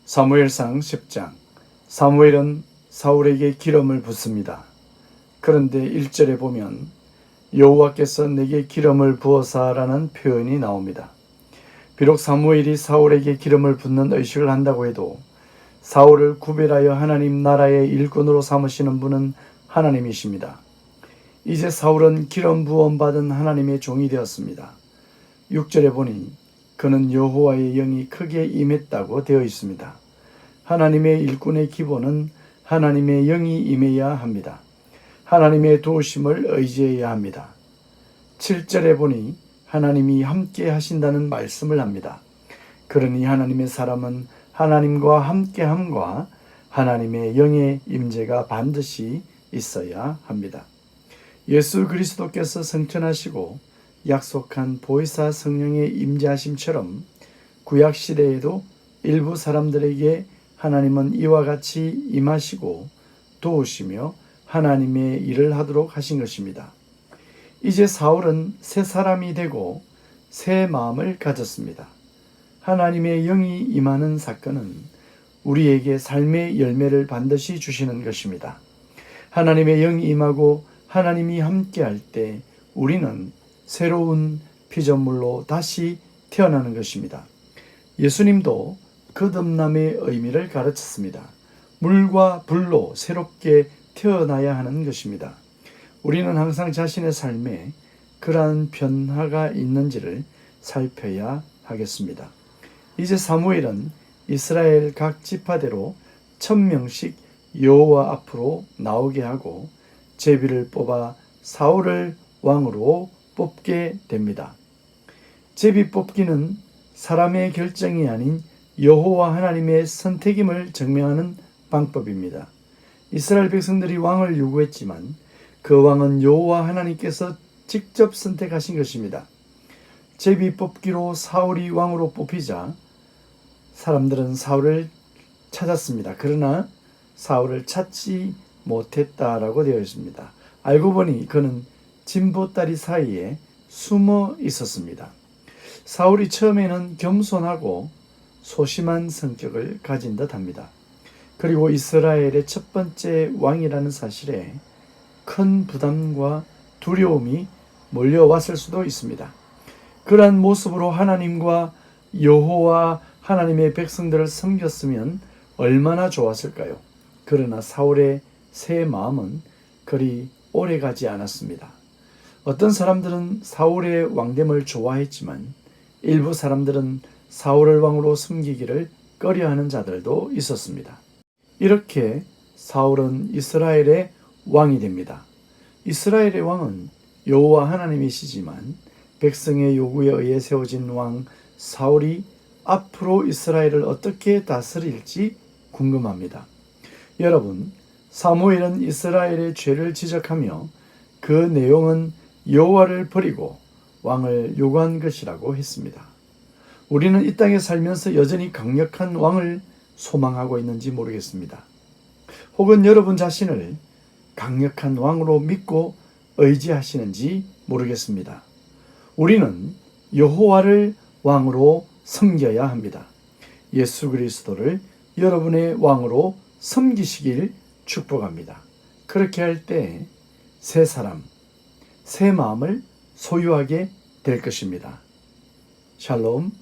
사무엘상 10장. 사무엘은 사울에게 기름을 붓습니다. 그런데 1절에 보면 여호와께서 내게 기름을 부어사라는 표현이 나옵니다. 비록 사무엘이 사울에게 기름을 붓는 의식을 한다고 해도 사울을 구별하여 하나님 나라의 일꾼으로 삼으시는 분은 하나님이십니다. 이제 사울은 기름 부음 받은 하나님의 종이 되었습니다. 6절에 보니 그는 여호와의 영이 크게 임했다고 되어 있습니다. 하나님의 일꾼의 기본은 하나님의 영이 임해야 합니다. 하나님의 도우심을 의지해야 합니다. 7절에 보니 하나님이 함께 하신다는 말씀을 합니다. 그러니 하나님의 사람은 하나님과 함께함과 하나님의 영의 임재가 반드시 있어야 합니다. 예수 그리스도께서 성천하시고 약속한 보혜사 성령의 임재하심처럼 구약 시대에도 일부 사람들에게 하나님은 이와 같이 임하시고 도우시며 하나님의 일을 하도록 하신 것입니다. 이제 사울은 새 사람이 되고 새 마음을 가졌습니다. 하나님의 영이 임하는 사건은 우리에게 삶의 열매를 반드시 주시는 것입니다. 하나님의 영이 임하고 하나님이 함께할 때 우리는 새로운 피조물로 다시 태어나는 것입니다. 예수님도 거듭남의 의미를 가르쳤습니다. 물과 불로 새롭게 태어나야 하는 것입니다. 우리는 항상 자신의 삶에 그러한 변화가 있는지를 살펴야 하겠습니다. 이제 사무엘은 이스라엘 각 지파대로 1000명씩 여호와 앞으로 나오게 하고 제비를 뽑아 사울을 왕으로 뽑게 됩니다. 제비 뽑기는 사람의 결정이 아닌 여호와 하나님의 선택임을 증명하는 방법입니다. 이스라엘 백성들이 왕을 요구했지만 그 왕은 여호와 하나님께서 직접 선택하신 것입니다. 제비 뽑기로 사울이 왕으로 뽑히자 사람들은 사울을 찾았습니다. 그러나 사울을 찾지 못했다라고 되어 있습니다. 알고 보니 그는 진보다리 사이에 숨어 있었습니다. 사울이 처음에는 겸손하고 소심한 성격을 가진 듯합니다. 그리고 이스라엘의 첫 번째 왕이라는 사실에 큰 부담과 두려움이 몰려왔을 수도 있습니다. 그러한 모습으로 하나님과 여호와 하나님의 백성들을 섬겼으면 얼마나 좋았을까요? 그러나 사울의 새 마음은 그리 오래가지 않았습니다. 어떤 사람들은 사울의 왕됨을 좋아했지만 일부 사람들은 사울을 왕으로 섬기기를 꺼려하는 자들도 있었습니다. 이렇게 사울은 이스라엘의 왕이 됩니다. 이스라엘의 왕은 여호와 하나님이시지만 백성의 요구에 의해 세워진 왕 사울이 앞으로 이스라엘을 어떻게 다스릴지 궁금합니다. 여러분, 사무엘은 이스라엘의 죄를 지적하며 그 내용은 여호와를 버리고 왕을 요구한 것이라고 했습니다. 우리는 이 땅에 살면서 여전히 강력한 왕을 소망하고 있는지 모르겠습니다. 혹은 여러분 자신을 강력한 왕으로 믿고 의지하시는지 모르겠습니다. 우리는 여호와를 왕으로 섬겨야 합니다. 예수 그리스도를 여러분의 왕으로 섬기시길 축복합니다. 그렇게 할 때 새 사람, 새 마음을 소유하게 될 것입니다. 샬롬.